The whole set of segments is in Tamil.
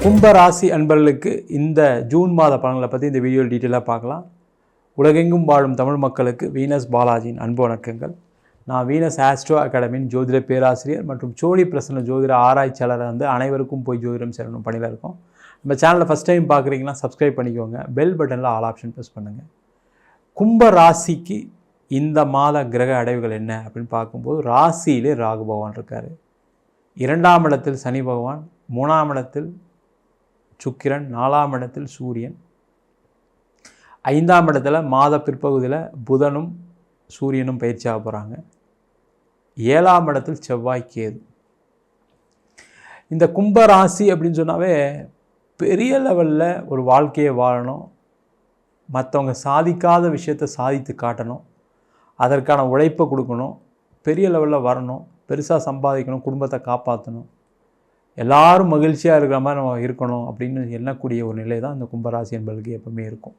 கும்பராசி அன்பர்களுக்கு இந்த ஜூன் மாத பலன்களை பற்றி இந்த வீடியோவில் டீட்டெயிலாக பார்க்கலாம். உலகெங்கும் வாழும் தமிழ் மக்களுக்கு வீனஸ் பாலாஜியின் அன்பு வணக்கங்கள். நான் வீனஸ் ஆஸ்ட்ரோ அகாடமியின் ஜோதிட பேராசிரியர் மற்றும் சோழி பிரசன்ன ஜோதிட ஆராய்ச்சியாளர் அனைவருக்கும் போய் ஜோதிடம் சேரணும் பணியில் இருக்கும். நம்ம சேனலில் ஃபஸ்ட் டைம் பார்க்குறீங்கன்னா சப்ஸ்கிரைப் பண்ணிக்கோங்க, பெல் பட்டனில் ஆல் ஆப்ஷன் ப்ரெஸ் பண்ணுங்கள். கும்பராசிக்கு இந்த மாத கிரக அடைவுகள் என்ன அப்படின்னு பார்க்கும்போது, ராசியிலே ராகு பகவான் இருக்கார், 2ஆம் இடத்தில் சனி பகவான், 3ஆம் இடத்தில் சுக்கிரன், 4ஆம் இடத்தில் சூரியன், 5ஆம் இடத்துல மாத பிற்பகுதியில் புதனும் சூரியனும் பயிற்சியாக போகிறாங்க, 7ஆம் இடத்தில் செவ்வாய் கேது. இந்த கும்பராசி அப்படின்னு சொன்னாவே பெரிய லெவலில் ஒரு வாழ்க்கையை வாழணும், மற்றவங்க சாதிக்காத விஷயத்தை சாதித்து காட்டணும், அதற்கான உழைப்பை கொடுக்கணும், பெரிய லெவலில் வரணும், பெருசாக சம்பாதிக்கணும், குடும்பத்தை காப்பாற்றணும், எல்லாரும் மகிழ்ச்சியாக இருக்கிற மாதிரி நம்ம இருக்கணும் அப்படின்னு எண்ணக்கூடிய ஒரு நிலை தான் இந்த கும்பராசி என்பதற்கு எப்பவுமே இருக்கும்.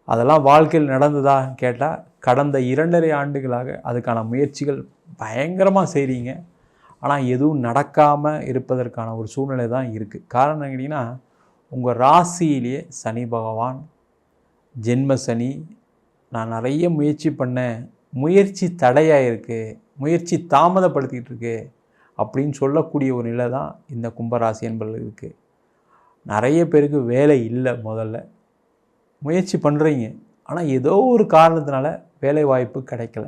அதெல்லாம் வாழ்க்கையில் நடந்ததா கேட்டால் கடந்த 2.5 ஆண்டுகளாக அதுக்கான முயற்சிகள் பயங்கரமாக செய்கிறீங்க. ஆனால் எதுவும் நடக்காமல் இருப்பதற்கான ஒரு சூழ்நிலை தான் இருக்குது. காரணம் கேட்டிங்கன்னா, உங்கள் ராசியிலேயே சனி பகவான், ஜென்ம சனி, நான் நிறைய முயற்சி பண்ணேன், முயற்சி தடையாக இருக்குது, முயற்சி தாமதப்படுத்திக்கிட்டு இருக்கு அப்படின்னு சொல்லக்கூடிய ஒரு நிலை தான் இந்த கும்பராசி என்பதில் இருக்குது. நிறைய பேருக்கு வேலை இல்லை, முதல்ல முயற்சி பண்ணுறீங்க, ஆனால் ஏதோ ஒரு காரணத்தினால வேலை வாய்ப்பு கிடைக்கல.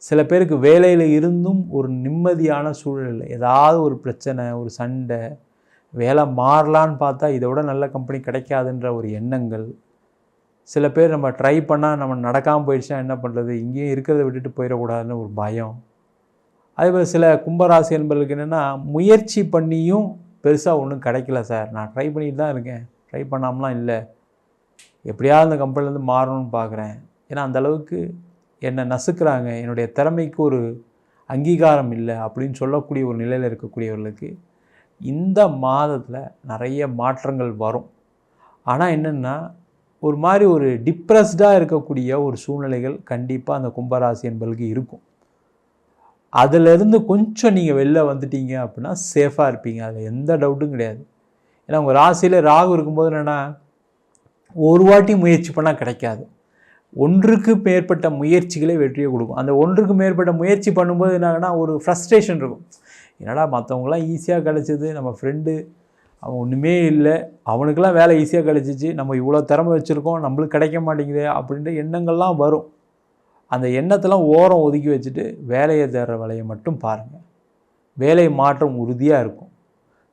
சில பேருக்கு வேலையில் இருந்தும் ஒரு நிம்மதியான சூழல், ஏதாவது ஒரு பிரச்சனை, ஒரு சண்டை, வேலை மாறலான்னு பார்த்தா இதை விட நல்ல கம்பெனி கிடைக்காதுன்ற ஒரு எண்ணங்கள். சில பேர் நம்ம ட்ரை பண்ணால் நம்ம நடக்காமல் போயிடுச்சுன்னா என்ன பண்ணுறது, இங்கேயும் இருக்கிறத விட்டுட்டு போயிடக்கூடாதுன்னு ஒரு பயம். அதேபோல் சில கும்பராசி என்பவர்களுக்கு என்னென்னா, முயற்சி பண்ணியும் பெருசாக ஒன்றும் கிடைக்கல சார், நான் ட்ரை பண்ணிட்டு தான் இருக்கேன், ட்ரை பண்ணாமலாம் இல்லை, எப்படியாவது அந்த கம்பெனிலேருந்து மாறணும்னு பார்க்குறேன், ஏன்னா அந்தளவுக்கு என்னை நசுக்கிறாங்க, என்னுடைய திறமைக்கு ஒரு அங்கீகாரம் இல்லை அப்படின்னு சொல்லக்கூடிய ஒரு நிலையில் இருக்கக்கூடியவர்களுக்கு இந்த மாதத்தில் நிறைய மாற்றங்கள் வரும். ஆனால் என்னென்னா, ஒரு மாதிரி ஒரு டிப்ரெஸ்டாக இருக்கக்கூடிய ஒரு சூழ்நிலைகள் கண்டிப்பாக அந்த கும்பராசி என்பவர்களுக்கு இருக்கும். அதிலிருந்து கொஞ்சம் நீங்கள் வெளில வந்துட்டீங்க அப்படின்னா சேஃபாக இருப்பீங்க, அதில் எந்த டவுட்டும் கிடையாது. ஏன்னா உங்கள் ராசியில் ராகு இருக்கும்போது என்னென்னா, ஒரு வாட்டி முயற்சி பண்ணால் கிடைக்காது, ஒன்றுக்கு மேற்பட்ட முயற்சிகளே வெற்றியை கொடுக்கும். அந்த ஒன்றுக்கு மேற்பட்ட முயற்சி பண்ணும்போது என்னாகன்னா ஒரு ஃப்ரஸ்ட்ரேஷன் இருக்கும். என்னடா மற்றவங்களாம் ஈஸியாக கிடச்சிது, நம்ம ஃப்ரெண்டு அவன் ஒன்றுமே இல்லை, அவனுக்கெல்லாம் வேலை ஈஸியாக கிடச்சிச்சு, நம்ம இவ்வளோ திறமை வச்சுருக்கோம், நம்மளுக்கு கிடைக்க மாட்டேங்குது அப்படின்ற எண்ணங்கள்லாம் வரும். அந்த எண்ணத்தெல்லாம் ஓரம் ஒதுக்கி வச்சுட்டு வேலையை தேடுற வேலையை மட்டும் பாருங்கள். வேலை மாற்றம் உறுதியாக இருக்கும்.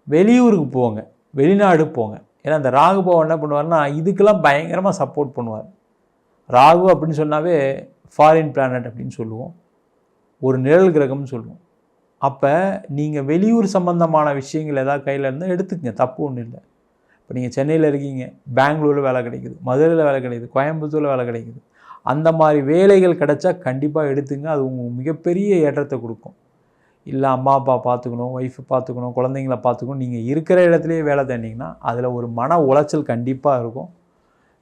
வெளியூருக்கு போங்க, வெளிநாடு போங்க. ஏன்னா அந்த ராகு பகவான் என்ன பண்ணுவார்னா, இதுக்கெல்லாம் பயங்கரமாக சப்போர்ட் பண்ணுவார். ராகு அப்படின்னு சொன்னாவே ஃபாரின் பிளானட் அப்படின்னு சொல்லுவோம், ஒரு நிழல் கிரகம்னு சொல்லுவோம். அப்போ நீங்கள் வெளியூர் சம்பந்தமான விஷயங்கள் ஏதாவது கையில் இருந்தால் எடுத்துக்கங்க, தப்பு ஒன்றும் இல்லை. இப்போ நீங்கள் சென்னையில் இருக்கீங்க, பெங்களூரில் வேலை கிடைக்குது, மதுரையில் வேலை கிடைக்குது, கோயம்புத்தூரில் வேலை கிடைக்குது, அந்த மாதிரி வேலைகள் கிடைச்சா கண்டிப்பாக எடுத்துங்க. அது உங்களுக்கு மிகப்பெரிய ஏற்றத்தை கொடுக்கும். இல்லை அம்மா அப்பா பார்த்துக்கணும், ஒய்ஃபை பார்த்துக்கணும், குழந்தைங்கள பார்த்துக்கணும், நீங்கள் இருக்கிற இடத்துலையே வேலை தேடிங்கன்னா அதில் ஒரு மன உளைச்சல் கண்டிப்பாக இருக்கும்.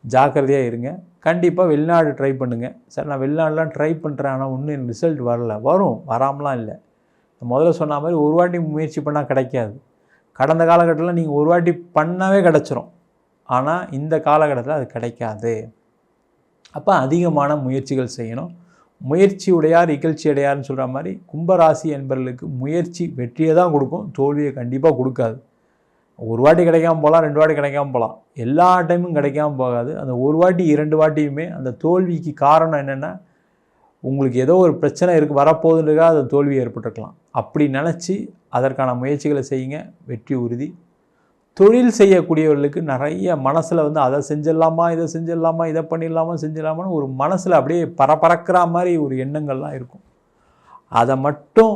ஜாக்கிரதையாக இருங்க. கண்டிப்பாக வெளிநாடு ட்ரை பண்ணுங்கள். சார் நான் வெளிநாடுலாம் ட்ரை பண்ணுறேன், ஆனால் ஒன்றும் ரிசல்ட் வரல. வரும், வராமலாம் இல்லை. முதல்ல சொன்ன மாதிரி ஒரு வாட்டி முயற்சி பண்ணால் கிடைக்காது. கடந்த காலகட்டத்தில் நீங்கள் ஒரு வாட்டி பண்ணாவே கிடச்சிரும், ஆனால் இந்த காலகட்டத்தில் அது கிடைக்காது. அப்போ அதிகமான முயற்சிகள் செய்யணும். முயற்சி உடையார் இகழ்ச்சி அடையார்னு சொல்கிற மாதிரி கும்பராசி என்பவர்களுக்கு முயற்சி வெற்றியை தான் கொடுக்கும், தோல்வியை கண்டிப்பாக கொடுக்காது. ஒரு வாட்டி கிடைக்காம போகலாம், 2 வாட்டி கிடைக்காம போகலாம், எல்லா டைமும் கிடைக்காம போகாது. அந்த ஒரு வாட்டி 2 வாட்டியுமே அந்த தோல்விக்கு காரணம் என்னென்னா, உங்களுக்கு ஏதோ ஒரு பிரச்சனை இருக்குது வரப்போகுதுன்றதுக்காக அது தோல்வி ஏற்பட்டிருக்கலாம். அப்படி நினச்சி அதற்கான முயற்சிகளை செய்யுங்க, வெற்றி உறுதி. தொழில் செய்யக்கூடியவர்களுக்கு நிறைய மனசில் அதை செஞ்சிடலாமா, இதை செஞ்சிடலாமா, இதை பண்ணிடலாமா, செஞ்சிடலாமான்னு ஒரு மனசில் அப்படியே பறக்கிற மாதிரி ஒரு எண்ணங்கள்லாம் இருக்கும். அதை மட்டும்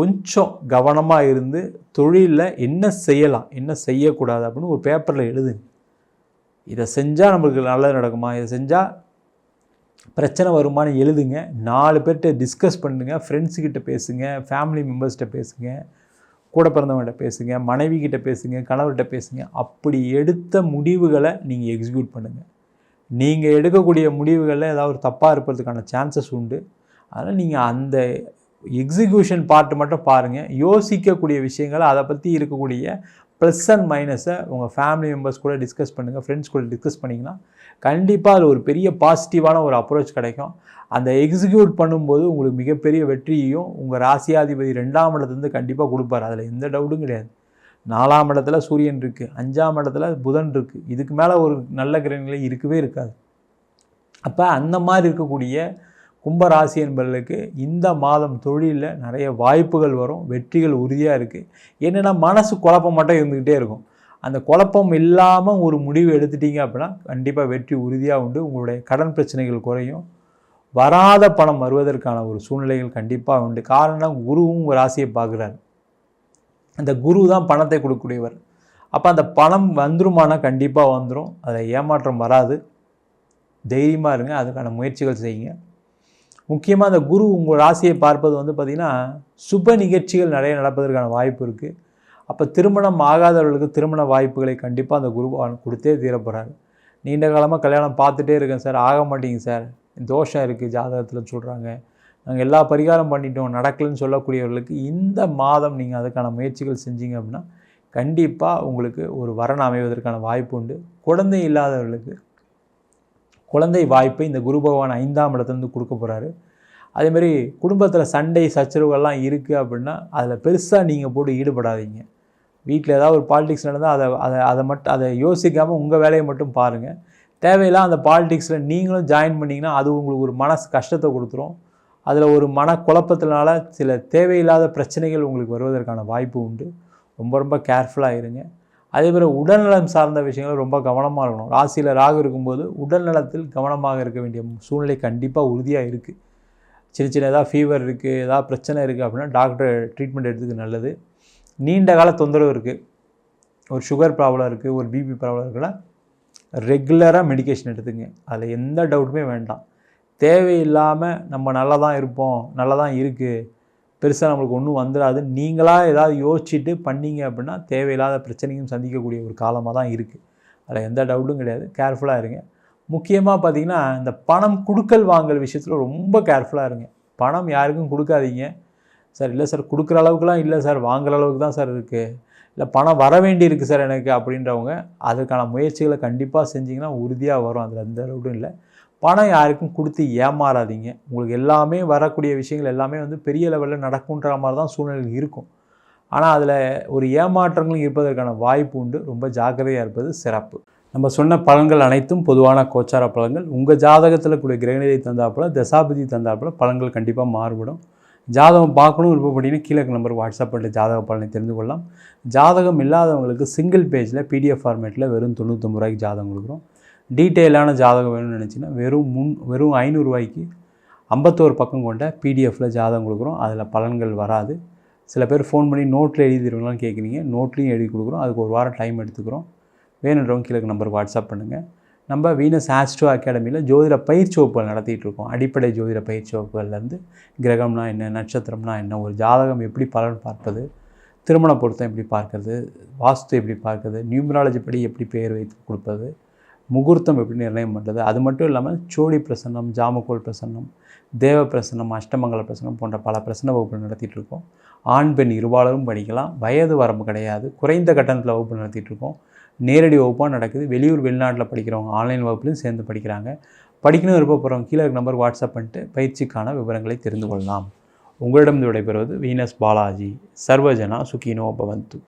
கொஞ்சம் கவனமாக இருந்து தொழிலில் என்ன செய்யலாம், என்ன செய்யக்கூடாது அப்படின்னு ஒரு பேப்பரில் எழுதுங்க. இதை செஞ்சால் நம்மளுக்கு நல்லது நடக்குமா, இதை செஞ்சால் பிரச்சனை வருமானு எழுதுங்க. 4 பேர்கிட்ட டிஸ்கஸ் பண்ணுங்கள், ஃப்ரெண்ட்ஸுக்கிட்ட பேசுங்க, ஃபேமிலி மெம்பர்ஸ்கிட்ட பேசுங்க, கூட பிறந்தவங்கள்ட்ட பேசுங்க, மனைவி கிட்ட பேசுங்க, கணவர்கிட்ட பேசுங்க. அப்படி எடுத்த முடிவுகளை நீங்கள் எக்ஸிக்யூட் பண்ணுங்கள். நீங்கள் எடுக்கக்கூடிய முடிவுகளில் ஏதாவது ஒரு தப்பாக இருப்பதுக்கான சான்சஸ் உண்டு. அதனால் நீங்கள் அந்த எக்ஸிக்யூஷன் பார்ட்டு மட்டும் பாருங்கள். யோசிக்கக்கூடிய விஷயங்களை அதை பற்றி இருக்கக்கூடிய ப்ளஸ் அண்ட் மைனஸை உங்கள் ஃபேமிலி மெம்பர்ஸ் கூட டிஸ்கஸ் பண்ணுங்கள், ஃப்ரெண்ட்ஸ் கூட டிஸ்கஸ் பண்ணிங்கன்னா கண்டிப்பாக அது ஒரு பெரிய பாசிட்டிவான ஒரு அப்ரோச் கிடைக்கும். அந்த எக்ஸிக்யூட் பண்ணும்போது உங்களுக்கு மிகப்பெரிய வெற்றியையும் உங்கள் ராசியாதிபதி 2ஆம் இடத்துலேருந்து கண்டிப்பாக கொடுப்பார். அதில் எந்த டவுட்டும் கிடையாது. 4ஆம் இடத்துல சூரியன் இருக்குது, 5ஆம் இடத்துல புதன் இருக்குது. இதுக்கு மேலே ஒரு நல்ல கிரகங்களே இருக்கவே இருக்காது. அப்போ அந்த மாதிரி இருக்கக்கூடிய கும்பராசி என்பவர்களுக்கு இந்த மாதம் தொழிலில் நிறைய வாய்ப்புகள் வரும், வெற்றிகள் உறுதியாக இருக்குது. என்னென்னா மனசு குழப்பம் மட்டும் இருந்துக்கிட்டே இருக்கும். அந்த குழப்பம் இல்லாமல் ஒரு முடிவு எடுத்துட்டீங்க அப்படின்னா கண்டிப்பாக வெற்றி உறுதியாக உண்டு. உங்களுடைய கடன் பிரச்சனைகள் குறையும், வராத பணம் வருவதற்கான ஒரு சூழ்நிலைகள் கண்டிப்பாக உண்டு. காரணம் குருவும் ஒரு ராசியை பார்க்குறாரு. அந்த குரு தான் பணத்தை கொடுக்கக்கூடியவர். அப்போ அந்த பணம் வந்துருமானா கண்டிப்பாக வந்துடும். அதில் ஏமாற்றம் வராது. தைரியமாக இருங்க, அதுக்கான முயற்சிகள் செய்யுங்க. முக்கியமாக அந்த குரு உங்கள் ராசியை பார்ப்பது பார்த்திங்கன்னா சுப நிகழ்ச்சிகள் நிறைய நடப்பதற்கான வாய்ப்பு இருக்குது. அப்போ திருமணம் ஆகாதவர்களுக்கு திருமண வாய்ப்புகளை கண்டிப்பாக அந்த குரு கொடுத்தே தீரப்போகிறாரு. நீண்ட காலமாக கல்யாணம் பார்த்துட்டே இருக்கேன் சார், ஆக மாட்டேங்க சார், தோஷம் இருக்குது ஜாதகத்தில் சொல்கிறாங்க, நாங்கள் எல்லா பரிகாரம் பண்ணிட்டோம் நடக்கலைன்னு சொல்லக்கூடியவர்களுக்கு இந்த மாதம் நீங்கள் அதுக்கான முயற்சிகள் செஞ்சீங்க அப்படின்னா கண்டிப்பாக உங்களுக்கு ஒரு வரன் அமைவதற்கான வாய்ப்பு உண்டு. குழந்தை இல்லாதவர்களுக்கு குழந்தை வாய்ப்பை இந்த குரு பகவான் 5ஆம் இடத்துலேருந்து கொடுக்க போகிறாரு. அதேமாதிரி குடும்பத்தில் சண்டை சச்சரவுகள்லாம் இருக்குது அப்படின்னா அதில் பெருசாக நீங்கள் போட்டு ஈடுபடாதீங்க. வீட்டில் ஏதாவது ஒரு பாலிடிக்ஸ் நடந்தால் அதை யோசிக்காமல் உங்கள் வேலையை மட்டும் பாருங்கள். தேவையில்லாம் அந்த பாலிடிக்ஸில் நீங்களும் ஜாயின் பண்ணிங்கன்னா அது உங்களுக்கு ஒரு மனசு கஷ்டத்தை கொடுத்துரும். அதில் ஒரு மனக்குழப்பத்தினால சில தேவையில்லாத பிரச்சனைகள் உங்களுக்கு வருவதற்கான வாய்ப்பு உண்டு. ரொம்ப ரொம்ப கேர்ஃபுல்லாக இருங்க. அதேமாதிரி உடல்நலம் சார்ந்த விஷயங்கள் ரொம்ப கவனமாக இருக்கணும். ராசியில் ராகு இருக்கும்போது உடல்நலத்தில் கவனமாக இருக்க வேண்டிய சூழ்நிலை கண்டிப்பாக உறுதியாக இருக்குது. சின்ன ஏதாவது ஃபீவர் இருக்குது, ஏதாவது பிரச்சனை இருக்குது அப்படின்னா டாக்டர் ட்ரீட்மெண்ட் எடுத்துக்க நல்லது. நீண்ட கால தொந்தரவு இருக்குது, ஒரு சுகர் ப்ராப்ளம் இருக்குது, ஒரு பிபி ப்ராப்ளம் இருக்குன்னா ரெகுலராக மெடிக்கேஷன் எடுத்துங்க. அதில் எந்த டவுட்டுமே வேண்டாம். தேவையில்லாமல் நம்ம நல்லா தான் இருப்போம், நல்லா தான் இருக்குது, பெருசாக நம்மளுக்கு ஒன்றும் வந்துடாது, நீங்களாக ஏதாவது யோசிச்சுட்டு பண்ணிங்க அப்படின்னா தேவையில்லாத பிரச்சனையும் சந்திக்கக்கூடிய ஒரு காலமாக தான் இருக்குது. அதில் எந்த டவுட்டும் கிடையாது. கேர்ஃபுல்லாக இருங்க. முக்கியமாக பார்த்திங்கன்னா இந்த பணம் கொடுக்கல் வாங்கல் விஷயத்தில் ரொம்ப கேர்ஃபுல்லாக இருங்க. பணம் யாருக்கும் கொடுக்காதீங்க. சார் இல்லை சார் கொடுக்குற அளவுக்குலாம் இல்லை சார், வாங்குகிற அளவுக்கு தான் சார் இருக்குது, இல்லை பணம் வர வேண்டி இருக்குது சார் எனக்கு அப்படின்றவங்க அதுக்கான முயற்சிகளை கண்டிப்பாக செஞ்சிங்கன்னா உறுதியாக வரும். அதில் எந்த டவுட்டும் இல்லை. பணம் யாருக்கும் கொடுத்து ஏமாறாதீங்க. உங்களுக்கு எல்லாமே வரக்கூடிய விஷயங்கள் எல்லாமே பெரிய லெவலில் நடக்குன்ற மாதிரி தான் சூழ்நிலை இருக்கும். ஆனால் அதில் ஒரு ஏமாற்றங்களும் இருப்பதற்கான வாய்ப்பு உண்டு. ரொம்ப ஜாக்கிரதையாக இருப்பது சிறப்பு. நம்ம சொன்ன பலன்கள் அனைத்தும் பொதுவான கோச்சார பலன்கள். உங்கள் ஜாதகத்தில் கூடிய கிரகநிலை தந்தாப்புல தசாபதி தந்தாப்புல பலன்கள் கண்டிப்பாக மாறுபடும். ஜாதகம் பார்க்கணும் விருப்பப்பட்டீங்கன்னா கீழே நம்பர் வாட்ஸ்அப் பண்ணி ஜாதக பலனை தெரிந்து கொள்ளலாம். ஜாதகம் இல்லாதவங்களுக்கு சிங்கிள் பேஜில் PDF ஃபார்மேட்டில் வெறும் 99 ரூபாய்க்கு ஜாதகம் கொடுக்குறோம். டீட்டெயிலான ஜாதகம் வேணும்னு நினச்சிங்கன்னா வெறும் 500 ரூபாய்க்கு 51 பக்கம் கொண்ட PDFில் ஜாதகம் கொடுக்குறோம். அதில் பலன்கள் வராது. சில பேர் ஃபோன் பண்ணி நோட்டில் எழுதிடுவீங்களான்னு கேட்குறீங்க. நோட்லேயும் எழுதி கொடுக்குறோம். அதுக்கு ஒரு வாரம் டைம் எடுத்துக்கிறோம். வேணுன்றவங்க கீழே நம்பருக்கு வாட்ஸ்அப் பண்ணுங்கள். நம்ம வீனஸ் ஆஸ்ட்ரோ அகாடமியில் ஜோதிட பயிற்சி வகுப்புகள் நடத்திட்டுருக்கோம். அடிப்படை ஜோதிட பயிற்சி வகுப்புகள்லேருந்து கிரகம்னா என்ன, நட்சத்திரம்னா என்ன, ஒரு ஜாதகம் எப்படி பலன் பார்ப்பது, திருமண பொருத்தம் எப்படி பார்க்கறது, வாஸ்து எப்படி பார்க்கறது, நியூமராலஜி படி எப்படி பெயர் வைத்து கொடுப்பது, முகூர்த்தம் எப்படி நிர்ணயம் பண்ணுறது, அது மட்டும் இல்லாமல் சோடி பிரசன்னம், ஜாமக்கோல் பிரசன்னம், தேவ பிரசன்னம், அஷ்டமங்கல பிரசன்னம் போன்ற பல பிரசன்ன வகுப்புகள் நடத்திட்டுருக்கோம். ஆண் பெண் இருபாலரும் படிக்கலாம். வயது வரம்பு கிடையாது. குறைந்த கட்டணத்தில் வகுப்பு நடத்திட்டுருக்கோம். நேரடி வகுப்பாக நடக்குது. வெளியூர் வெளிநாட்டில் படிக்கிறவங்க ஆன்லைன் வகுப்புலையும் சேர்ந்து படிக்கிறாங்க. படிக்கணும் விருப்பப்படுறவங்க கீழே நம்பர் வாட்ஸ்அப் பண்ணிட்டு பயிற்சிக்கான விவரங்களை தெரிந்து கொள்ளலாம். உங்களிடம் விடைபெறுவது வீனஸ் பாலாஜி. சர்வஜனா சுகினோ பவந்து.